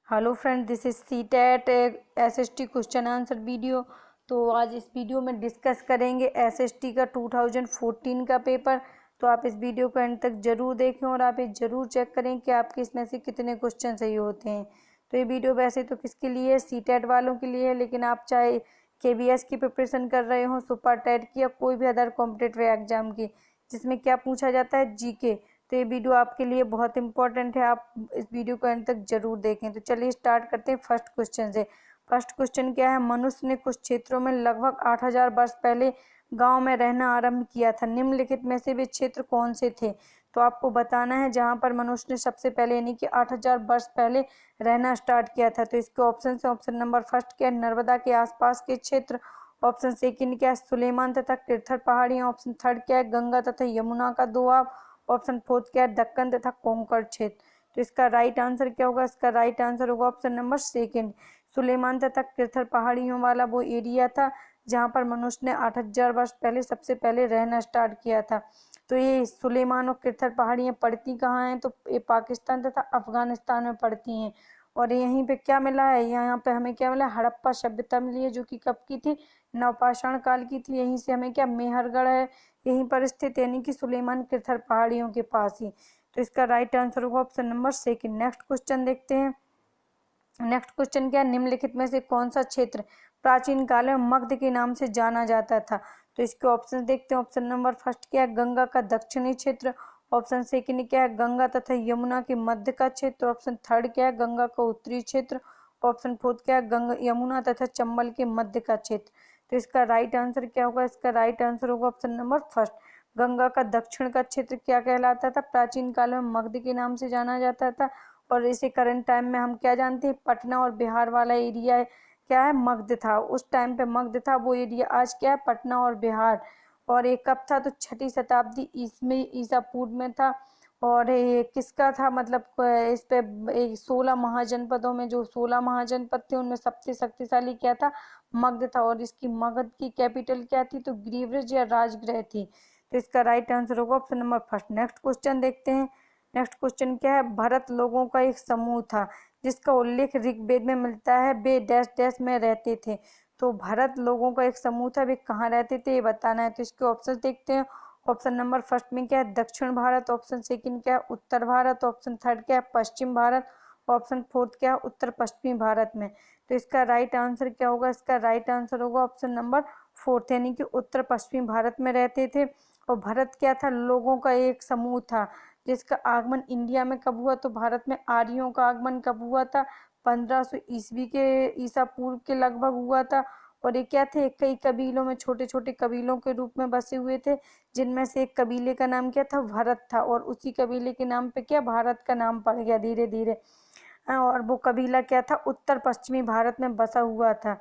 Hello friend, this is CTET SST question answer video. तो आज इस वीडियो में डिस्कस करेंगे एसएसटी का 2014 का पेपर। तो आप इस वीडियो को एंड तक जरूर देखें और आप ये जरूर चेक करें कि आपके इसमें से कितने क्वेश्चन सही होते हैं। तो ये वीडियो वैसे तो किसके लिए है, सीटेट वालों के लिए है, लेकिन आप चाहे केबीएस की प्रिपरेशन कर रहे हो, सुपर टेट की या कोई भी अदर कॉम्पिटिटिव एग्जाम की जिसमें क्या पूछा जाता है, जीके, तो ये वीडियो आपके लिए बहुत इंपॉर्टेंट है। आप इस वीडियो को एंड तक जरूर देखें। तो चलिए स्टार्ट करते हैं फर्स्ट क्वेश्चन से। फर्स्ट क्वेश्चन क्या है, मनुष्य ने कुछ क्षेत्रों में लगभग 8000 वर्ष पहले गांव में रहना आरंभ किया था। निम्नलिखित में से वे क्षेत्र कौन से थे? तो आपको बताना है जहां पर मनुष्य ने सबसे पहले यानी कि 8000 वर्ष पहले रहना स्टार्ट किया था। तो इसके ऑप्शन है, ऑप्शन नंबर फर्स्ट क्या है, नर्मदा के आसपास के क्षेत्र। ऑप्शन सेकंड क्या है, सुलेमान तथा किरथर पहाड़ियां। ऑप्शन थर्ड क्या है, गंगा तथा यमुना का दोआब। ऑप्शन फोर्थ क्या है, दक्कन तथा कोंकण क्षेत्र। तो इसका राइट आंसर क्या होगा? इसका राइट आंसर होगा ऑप्शन नंबर सेकंड। सुलेमान तथा किरथर पहाड़ियों वाला वो एरिया था जहां पर मनुष्य ने 8000 वर्ष पहले सबसे पहले रहना स्टार्ट किया था। तो ये सुलेमान और किरथर पहाड़ियां पड़ती कहाँ हैं? तो ये पाकिस्तान तथा अफगानिस्तान में पड़ती हैं। और यहीं पे क्या मिला है, यहाँ पे हमें क्या मिला, हड़प्पा सभ्यता मिली है, जो कि कब की थी, नवपाषाण काल की थी। यहीं से हमें क्या, मेहरगढ़ है यहीं पर स्थित, यानी कि सुलेमान किरथर पहाड़ियों के पास ही। तो इसका राइट आंसर होगा option number second. Next question देखते हैं। नेक्स्ट क्वेश्चन क्या है, निम्नलिखित में से कौन सा क्षेत्र प्राचीन काल में मगध के नाम से जाना जाता था? तो इसके ऑप्शन देखते हैं। ऑप्शन नंबर फर्स्ट क्या है, गंगा का दक्षिणी क्षेत्र। ऑप्शन सेकंड क्या है, गंगा तथा यमुना के मध्य का क्षेत्र। ऑप्शन थर्ड क्या है, गंगा का उत्तरी क्षेत्र। ऑप्शन फोर्थ क्या है, गंगा यमुना तथा चंबल के मध्य का क्षेत्र। तो इसका राइट आंसर क्या होगा? इसका राइट आंसर होगा ऑप्शन नंबर फर्स्ट, गंगा का दक्षिण का क्षेत्र क्या कहलाता था, प्राचीन काल में मगध के नाम से जाना जाता था। और इसे करंट टाइम में हम क्या जानते हैं, पटना और बिहार वाला एरिया क्या है, मगध था। उस टाइम पे मगध था, वो एरिया आज क्या है, पटना और बिहार। और ये कब था? तो 6ठी शताब्दी ईस्वी ईसा पूर्व में था। और ये किसका था, मतलब इस पे 16 महाजनपदों में, जो 16 महाजनपद थे उनमें सबसे शक्तिशाली क्या था, मगध था। और इसकी मगध की कैपिटल क्या थी? तो ग्रीवरेज या राजगृह थी। तो इसका राइट आंसर होगा option number first. Next question देखते हैं। नेक्स्ट क्वेश्चन क्या है, भरत लोगों का एक समूह था जिसका उल्लेख ऋग्वेद में मिलता है, वे डैश डैश में रहते थे। तो भरत लोगों का एक समूह था, वे कहाँ रहते थे ये बताना है। तो इसके ऑप्शन देखते हैं। ऑप्शन नंबर फर्स्ट में क्या है, दक्षिण भारत। ऑप्शन सेकंड क्या है, उत्तर भारत। ऑप्शन थर्ड क्या है, पश्चिम भारत। ऑप्शन फोर्थ क्या है, उत्तर पश्चिमी भारत में। तो इसका राइट आंसर क्या होगा? इसका राइट आंसर होगा ऑप्शन नंबर फोर्थ, यानी कि उत्तर पश्चिमी भारत में रहते थे। और भारत क्या था, लोगों का एक समूह था जिसका आगमन इंडिया में कब हुआ? तो भारत में आर्यों का आगमन कब हुआ था? 1500 ईस्वी के ईसा पूर्व के लगभग हुआ था। और ये क्या थे, कई कबीलों में, छोटे छोटे कबीलों के रूप में बसे हुए थे, जिनमें से एक कबीले का नाम क्या था, भरत था। और उसी कबीले के नाम पे क्या, भारत का नाम पड़ गया धीरे धीरे। और वो कबीला क्या था, उत्तर पश्चिमी भारत में बसा हुआ था।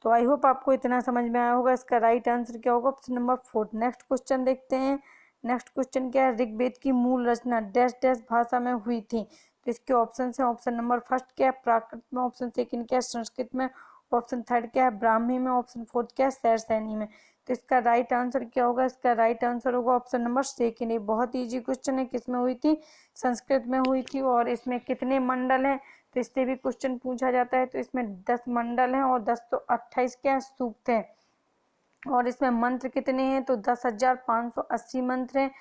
तो आई होप आपको इतना समझ में आया होगा। इसका राइट आंसर क्या होगा? Option number fourth. Next question देखते हैं। नेक्स्ट क्वेश्चन क्या है, ऋग्वेद की मूल रचना डैश डैश भाषा में हुई थी? तो इसके ऑप्शन है, ऑप्शन नंबर फर्स्ट क्या है, प्राकृत में। ऑप्शन सेकंड क्या है, संस्कृत में। ऑप्शन थर्ड क्या है, ब्राह्मी में। ऑप्शन फोर्थ क्या है, सैरसैनी में। तो इसका राइट आंसर क्या होगा? इसका राइट आंसर होगा ऑप्शन नंबर सेकंड। ये बहुत ईजी क्वेश्चन है, किसमें हुई थी, संस्कृत में हुई थी। और इसमें कितने मंडल हैं, तो इससे भी क्वेश्चन पूछा जाता है। तो इसमें 10 मंडल हैं और 10 तो 28 क्या सूक्त हैं। और इसमें मंत्र कितने हैं? तो 10,580 मंत्र हैं।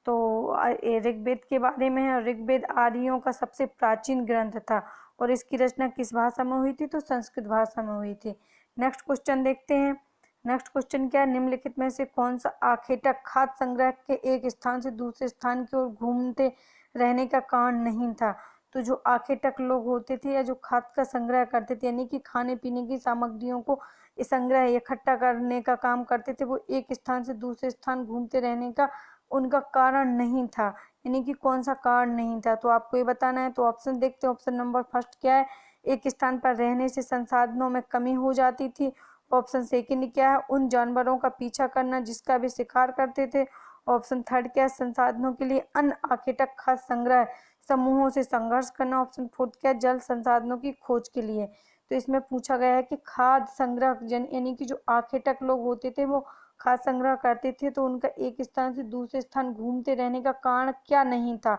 तो ऋग्वेद के बारे में है। ऋग्वेद आर्यों का सबसे प्राचीन ग्रंथ था। और इसकी रचना किस भाषा में हुई थी? तो संस्कृत भाषा में हुई थी। नेक्स्ट क्वेश्चन देखते हैं। नेक्स्ट क्वेश्चन क्या है, निम्नलिखित में से कौन सा आखेटक खाद्य संग्रह के एक स्थान से दूसरे स्थान की ओर घूमते रहने का कारण नहीं था? तो जो आखेटक लोग होते थे या जो खाद्य का संग्रह करते थे, यानी कि खाने पीने की सामग्रियों को संग्रह इकट्ठा करने का काम करते थे, वो एक स्थान से दूसरे स्थान घूमते रहने का उनका कारण नहीं था, यानी कि कौन सा कारण नहीं था? तो आपको ये बताना है। तो ऑप्शन देखते हैं। ऑप्शन नंबर फर्स्ट क्या है, एक स्थान पर रहने से संसाधनों में कमी हो जाती थी। ऑप्शन सेकंड क्या है, उन जानवरों का पीछा करना जिसका वे शिकार करते थे। ऑप्शन थर्ड क्या है, संसाधनों के लिए अन्य आखेटक खाद्य संग्रह समूहों से संघर्ष करना। ऑप्शन फोर्थ क्या है, जल संसाधनों की खोज के लिए। तो इसमें पूछा गया है कि खाद्य संग्रह यानी कि जो आखेटक लोग होते थे वो खाद्य संग्रह करते थे, तो उनका एक स्थान से दूसरे स्थान घूमते रहने का कारण क्या नहीं था?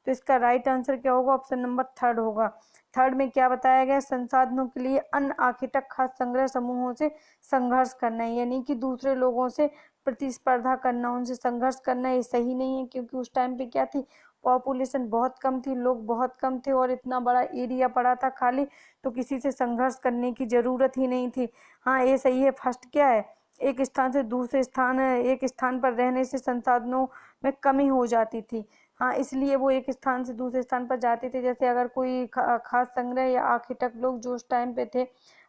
तो इसका राइट आंसर क्या होगा? ऑप्शन नंबर थर्ड होगा। थर्ड में क्या बताया गया, संसाधनों के लिए अन्य आखेटक खाद्य संग्रह समूहों से संघर्ष करना, यानी कि दूसरे लोगों से प्रतिस्पर्धा करना, उनसे संघर्ष करना। ये सही नहीं है, क्योंकि उस टाइम पे क्या थी, पॉपुलेशन बहुत कम थी, लोग बहुत कम थे और इतना बड़ा एरिया पड़ा था खाली, तो किसी से संघर्ष करने की जरूरत ही नहीं थी। हाँ, ये सही है। फर्स्ट क्या है, एक स्थान से दूसरे स्थान, एक स्थान पर रहने से संसाधनों में कमी हो जाती थी। हाँ, इसलिए वो एक स्थान से दूसरे स्थान पर जाते थे। जैसे अगर कोई खास संग्रह या आखेटक लोग जो उस टाइम पे थे,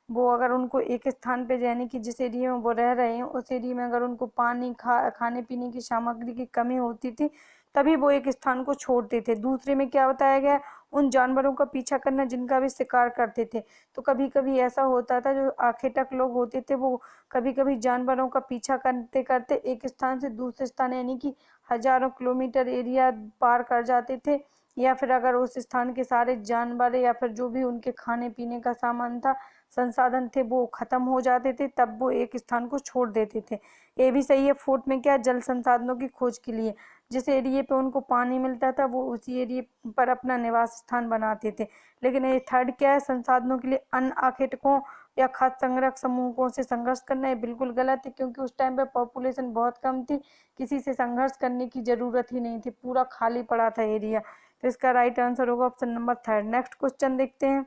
वो अगर उनको एक स्थान पे, यानी कि जिस एरिया में वो रह रहे हैं उस एरिया में अगर उनको पानी, खाने पीने की सामग्री की कमी होती थी, तभी वो एक स्थान को छोड़ते थे। दूसरे में क्या बताया गया, उन जानवरों का पीछा करना जिनका भी शिकार करते थे। तो कभी कभी ऐसा होता था, जो आखेटक लोग होते थे वो कभी कभी जानवरों का पीछा करते करते एक स्थान से दूसरे स्थान, यानी कि हजारों किलोमीटर एरिया पार कर जाते थे। या फिर अगर उस स्थान के सारे जानवर या फिर जो भी उनके खाने पीने का सामान था, संसाधन थे, वो खत्म हो जाते थे, तब वो एक स्थान को छोड़ देते थे। ये भी सही है। फोर्थ में क्या, जल संसाधनों की खोज के लिए, जिस एरिया पे उनको पानी मिलता था वो उसी एरिया पर अपना निवास स्थान बनाते थे। लेकिन ये थर्ड क्या है, संसाधनों के लिए अन्य आखेटकों या खाद्य संग्रह समूहों से संघर्ष करना, ये बिल्कुल गलत है, क्योंकि उस टाइम पे पॉपुलेशन बहुत कम थी, किसी से संघर्ष करने की जरूरत ही नहीं थी, पूरा खाली पड़ा था एरिया। तो इसका राइट आंसर होगा option number third. Next question देखते हैं।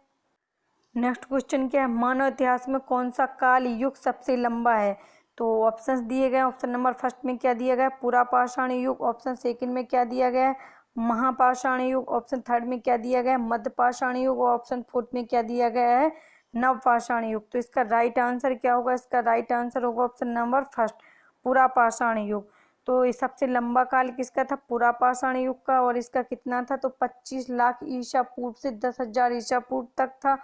नेक्स्ट क्वेश्चन क्या है, मानव इतिहास में कौन सा काल युग सबसे लंबा है। तो ऑप्शंस दिए गए, ऑप्शन नंबर फर्स्ट में क्या दिया गया है, पुरापाषाण युग। ऑप्शन सेकंड में क्या दिया गया है, महापाषाण युग। ऑप्शन थर्ड में क्या दिया गया है, मध्यपाषाण युग। और ऑप्शन फोर्थ में क्या दिया गया है, नवपाषाण युग। तो इसका राइट आंसर क्या होगा, इसका राइट आंसर होगा ऑप्शन नंबर फर्स्ट, पुरापाषाण युग। तो ये सबसे लंबा काल किसका था, पुरापाषाण युग का। और इसका कितना था, तो 25 लाख ईसा पूर्व से 10,000 ईसा पूर्व तक था।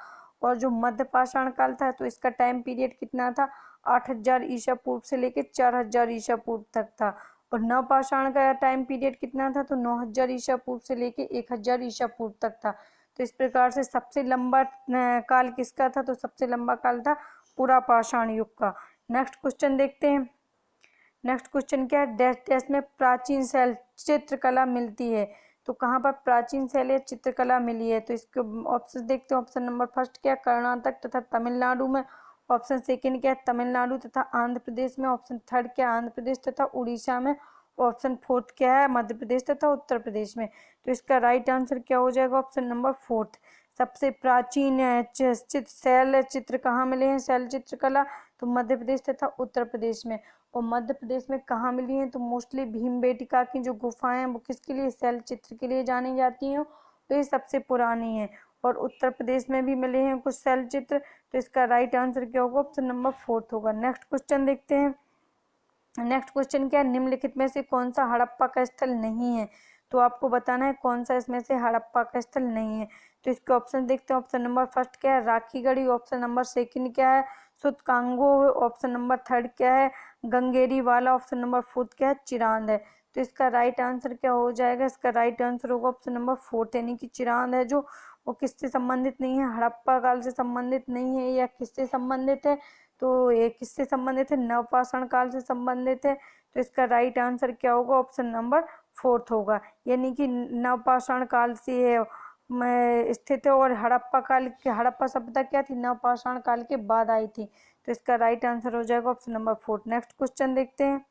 और जो मध्य पाषाण काल था, तो इसका टाइम पीरियड कितना था, 8,000 ईसा पूर्व से लेकर 4,000 ईसा पूर्व तक था। और नवपाषाण का टाइम पीरियड कितना था, तो 9,000 ईसा पूर्व से लेकर 1,000 ईसा पूर्व तक था। तो इस प्रकार से सबसे लंबा काल किसका था, तो सबसे लंबा काल था पुरापाषाण युग का। नेक्स्ट क्वेश्चन देखते हैं। नेक्स्ट क्वेश्चन क्या है, डैश डैश में प्राचीन शैल चित्रकला मिलती है। तो कहाँ पर प्राचीन शैल या चित्रकला मिली है, तो इसके ऑप्शन देखते हैं। ऑप्शन नंबर फर्स्ट क्या है, कर्नाटक तथा तमिलनाडु में। ऑप्शन सेकंड क्या है, तमिलनाडु तथा आंध्र प्रदेश में। ऑप्शन थर्ड क्या है, आंध्र प्रदेश तथा उड़ीसा में। ऑप्शन फोर्थ क्या है, मध्य प्रदेश तथा उत्तर प्रदेश में। तो इसका राइट आंसर क्या हो जाएगा, ऑप्शन नंबर फोर्थ। सबसे प्राचीन शैल चित्र कहाँ मिले हैं, शैल चित्रकला, तो मध्य प्रदेश तथा उत्तर प्रदेश में। और मध्य प्रदेश में कहाँ मिली हैं, तो मोस्टली भीमबेटका की जो गुफाएं हैं वो किसके लिए, शैल चित्र के लिए जानी जाती हैं, तो ये सबसे पुरानी है। और उत्तर प्रदेश में भी मिले हैं कुछ शैल चित्र। तो इसका राइट आंसर क्या होगा, ऑप्शन नंबर फोर्थ होगा। नेक्स्ट क्वेश्चन देखते हैं। नेक्स्ट क्वेश्चन क्या है, निम्नलिखित में से कौन सा हड़प्पा का स्थल नहीं है। तो आपको बताना है कौन सा इसमें से हड़प्पा का स्थल नहीं है। तो इसके ऑप्शन देखते हैं। ऑप्शन नंबर फर्स्ट क्या है, राखीगढ़ी। ऑप्शन नंबर सेकंड क्या है, सुतकांगो। ऑप्शन नंबर थर्ड क्या है, गंगेरी वाला। ऑप्शन नंबर फोर्थ क्या है, चिरांद है। तो इसका राइट आंसर क्या हो जाएगा, इसका राइट आंसर होगा ऑप्शन नंबर फोर्थ, यानी कि चिरांद है जो, वो किससे संबंधित नहीं है, हड़प्पा काल से संबंधित नहीं है। या किससे संबंधित है, तो ये किससे संबंधित है, नवपाषाण काल से संबंधित है। तो इसका राइट आंसर क्या होगा, ऑप्शन नंबर फोर्थ होगा, यानी कि नवपाषाण काल से है स्थित है। और हड़प्पा काल की, हड़प्पा सभ्यता क्या थी, नवपाषाण काल के बाद आई थी। तो इसका राइट आंसर हो जाएगा option number fourth. Next question देखते हैं।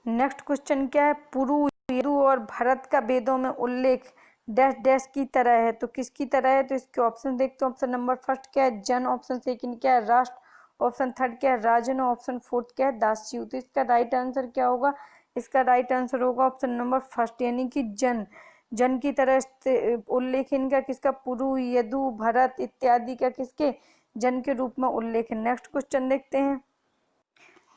नेक्स्ट क्वेश्चन क्या है, पुरु, यदु और भरत का वेदों में उल्लेख डैश डैश की तरह है। तो किसकी तरह है, तो इसके ऑप्शन देखते हैं। ऑप्शन नंबर फर्स्ट क्या है, जन। ऑप्शन सेकंड क्या है, राष्ट्र। ऑप्शन थर्ड क्या है, राजन। ऑप्शन फोर्थ क्या है, दास्यु। तो इसका राइट आंसर क्या होगा, इसका राइट आंसर होगा ऑप्शन नंबर फर्स्ट, यानी कि जन। जन की तरह उल्लेख इनका किसका, पुरु, यदु, भरत इत्यादि का किसके, जन के रूप में उल्लेख है। नेक्स्ट क्वेश्चन देखते हैं।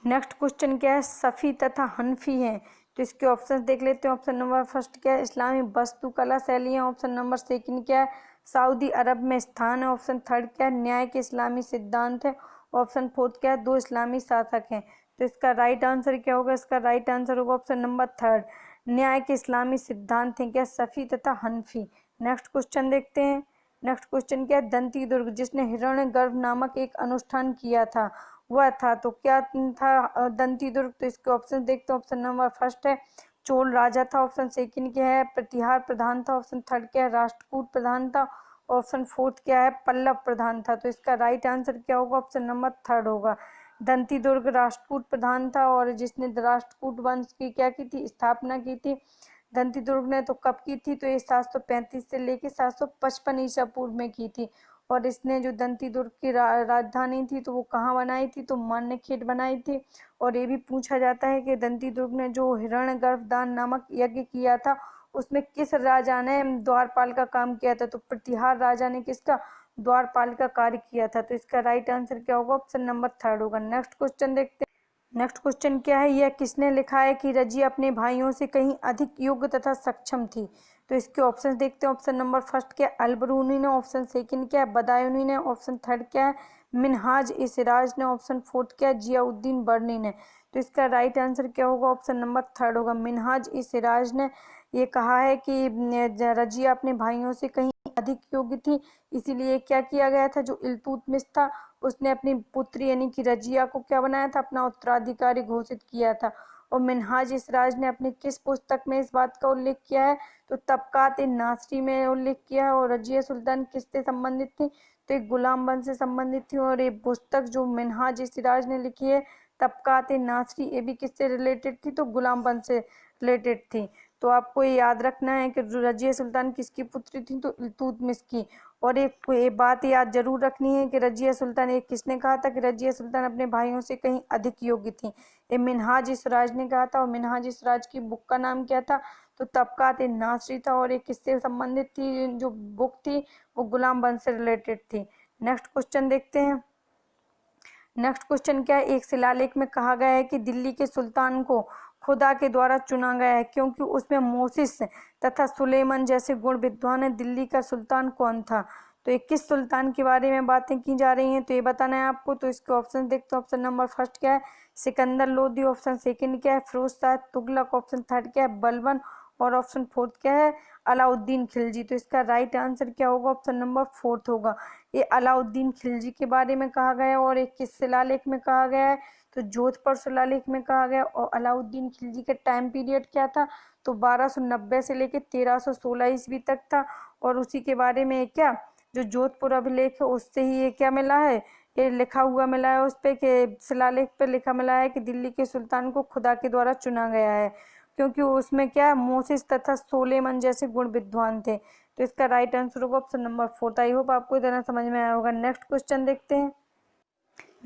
नेक्स्ट क्वेश्चन क्या है, सफ़ी तथा हनफी हैं। तो इसके ऑप्शंस देख लेते हैं। ऑप्शन नंबर फर्स्ट क्या है, इस्लामी वास्तुकला शैलियाँ। ऑप्शन नंबर सेकंड क्या है, सऊदी अरब में स्थान है। ऑप्शन थर्ड क्या है, न्याय के इस्लामी सिद्धांत है। ऑप्शन फोर्थ क्या है, दो इस्लामी शासक हैं। तो इसका राइट आंसर क्या होगा, इसका राइट आंसर होगा ऑप्शन नंबर थर्ड, न्याय के इस्लामी सिद्धांत हैं क्या, सफ़ी तथा हनफी। नेक्स्ट क्वेश्चन देखते हैं। नेक्स्ट क्वेश्चन क्या है, दंती दुर्ग जिसने हिरण्यगर्भ नामक एक अनुष्ठान किया था वह था, तो क्या था दंती दुर्ग। तो इसके ऑप्शन देखते हैं। ऑप्शन नंबर फर्स्ट है चोल राजा था। ऑप्शन सेकंड क्या है, प्रतिहार प्रधान था। ऑप्शन थर्ड क्या है, राष्ट्रकूट प्रधान था। ऑप्शन फोर्थ क्या है, पल्लव प्रधान था। तो इसका राइट आंसर क्या होगा, ऑप्शन नंबर थर्ड होगा। दंती दुर्ग राष्ट्रकूट प्रधान था और जिसने राष्ट्रकूट वंश की क्या की थी, स्थापना की थी दंती दुर्ग ने। तो कब की थी, तो ये 735 से लेके 755 ईसा पूर्व में की थी। और इसने जो दंती दुर्ग की राजधानी थी तो वो कहाँ बनाई थी, तो मान्यखेड़ बनाई थी। और ये भी पूछा जाता है कि दंती दुर्ग ने जो हिरण्यगर्भदान नामक यज्ञ किया था उसमें किस राजा ने द्वारपाल का काम किया था, तो प्रतिहार राजा ने किसका, द्वारपाल का कार्य किया था। तो इसका राइट आंसर क्या होगा, ऑप्शन नंबर थर्ड होगा। नेक्स्ट क्वेश्चन देखते हैं। नेक्स्ट क्वेश्चन क्या है, यह किसने लिखा है कि रजिया अपने भाइयों से कहीं अधिक योग्य तथा सक्षम थी। तो इसके ऑप्शन देखते हैं। ऑप्शन नंबर फर्स्ट क्या है, अलबरूनी ने। ऑप्शन सेकंड क्या है, बदायूनी ने। ऑप्शन थर्ड क्या है, मिनहाज ए सिराज ने। ऑप्शन फोर्थ क्या है, जियाउद्दीन बर्नी ने। तो इसका राइट आंसर क्या होगा, ऑप्शन नंबर थर्ड होगा, मिनहाज ए सिराज ने। ये कहा है कि रजिया अपने भाइयों से कहीं अधिक योग्य थी, इसीलिए क्या किया गया था, जो इल्तुतमिश था उसने अपनी पुत्री यानी कि रजिया को क्या बनाया था, अपना उत्तराधिकारी घोषित किया था। और मिनहाज इसराज ने अपनी किस पुस्तक में इस बात का उल्लेख किया है, तो तबकात नासरी में उल्लेख किया है। और रजिया सुल्तान किससे संबंधित थी, तो एक गुलाम वंश से संबंधित थी। और ये पुस्तक जो मिनहाज सिराज ने लिखी है तबकात नासरी, ये भी किससे रिलेटेड थी, तो गुलाम वंश से रिलेटेड थी। तो आपको ये याद रखना है कि रजिया सुल्तान किसकी पुत्री थी, तो इल्तुतमिश की। और एक बात याद जरूर रखनी है कि रजिया सुल्तान, एक किसने कहा था कि रजिया सुल्तान अपने भाइयों से कहीं अधिक योग्य थी, ये मिनहाज इसराज ने कहा था। और मिनहाज इसराज की बुक का नाम क्या था, तो तबकात नासरी था। और ये किससे संबंधित थी, जो बुक थी वो गुलाम वंश से रिलेटेड थी। नेक्स्ट क्वेश्चन देखते हैं। नेक्स्ट क्वेश्चन क्या है, एक शिलालेख में कहा गया है कि दिल्ली के सुल्तान को खुदा के द्वारा चुना गया है क्योंकि उसमें मोसिस तथा सुलेमान जैसे गुण विद्वान है। दिल्ली का सुल्तान कौन था, तो ये किस सुल्तान के बारे में बातें की जा रही हैं, तो ये बताना है आपको। तो इसके ऑप्शन देखते हैं। ऑप्शन नंबर फर्स्ट क्या है, सिकंदर लोधी। ऑप्शन सेकंड क्या है, फिरोज शाह तुगलक। ऑप्शन थर्ड क्या है, बलबन। और ऑप्शन फोर्थ क्या है, अलाउद्दीन खिलजी। तो इसका राइट आंसर क्या होगा, ऑप्शन नंबर फोर्थ होगा। ये अलाउद्दीन खिलजी के बारे में कहा गया है। और एक किस शिलालेख में कहा गया है, तो जोधपुर शिलालेख में कहा गया। और अलाउद्दीन खिलजी का टाइम पीरियड क्या था, तो 1290 से लेकर 1316 ईस्वी तक था। और उसी के बारे में क्या, जो जोधपुर अभिलेख है उससे ही ये क्या मिला है, ये लिखा हुआ मिला है उस पे कि शिलालेख पे लिखा मिला है कि दिल्ली के सुल्तान को खुदा के द्वारा चुना गया है क्योंकि उसमें क्या मोसिस तथा सोलेमन जैसे गुण विद्वान थे। तो इसका राइट आंसर होगा option number fourth. I hope आपको इतना समझ में आया होगा। नेक्स्ट क्वेश्चन देखते हैं।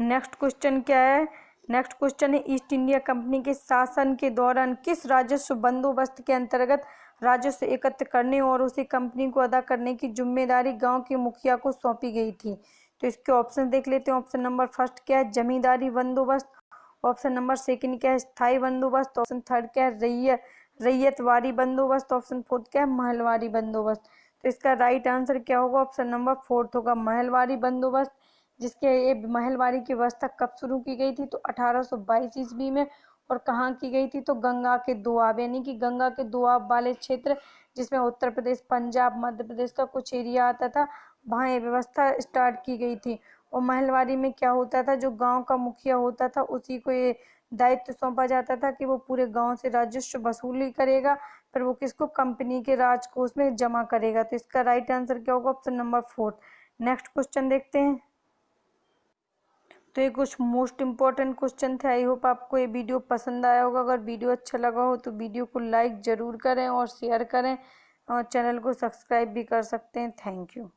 नेक्स्ट क्वेश्चन क्या है, नेक्स्ट क्वेश्चन है ईस्ट इंडिया कंपनी के शासन के दौरान किस राजस्व बंदोबस्त के अंतर्गत राजस्व एकत्र करने और उसी कंपनी को अदा करने की जिम्मेदारी गांव के मुखिया को सौंपी गई थी। तो इसके ऑप्शन देख लेते हैं। ऑप्शन नंबर फर्स्ट क्या है, जमींदारी बंदोबस्त। ऑप्शन नंबर सेकंड क्या है, स्थायी बंदोबस्त। ऑप्शन थर्ड क्या है, रैयतवारी बंदोबस्त। ऑप्शन फोर्थ क्या है, महलवारी बंदोबस्त। तो इसका राइट आंसर क्या होगा, ऑप्शन नंबर फोर्थ होगा, महलवारी बंदोबस्त। जिसके ये महलवारी की व्यवस्था कब शुरू की गई थी, तो 1822 ईस्वी में। और कहाँ की गई थी, तो गंगा के दोआब यानी कि गंगा के दोआब वाले क्षेत्र जिसमें उत्तर प्रदेश, पंजाब, मध्य प्रदेश का कुछ एरिया आता था, वहाँ ये व्यवस्था स्टार्ट की गई थी। और महलवारी में क्या होता था, जो गांव का मुखिया होता था उसी को ये दायित्व सौंपा जाता था कि वो पूरे गांव से राजस्व वसूली करेगा, फिर वो किसको, कंपनी के राजकोष में जमा करेगा। तो इसका राइट आंसर क्या होगा, option number fourth. Next question देखते हैं। तो ये कुछ मोस्ट इम्पॉर्टेंट क्वेश्चन थे। आई होप आपको ये वीडियो पसंद आया होगा। अगर वीडियो अच्छा लगा हो तो वीडियो को लाइक ज़रूर करें और शेयर करें और चैनल को सब्सक्राइब भी कर सकते हैं। Thank you.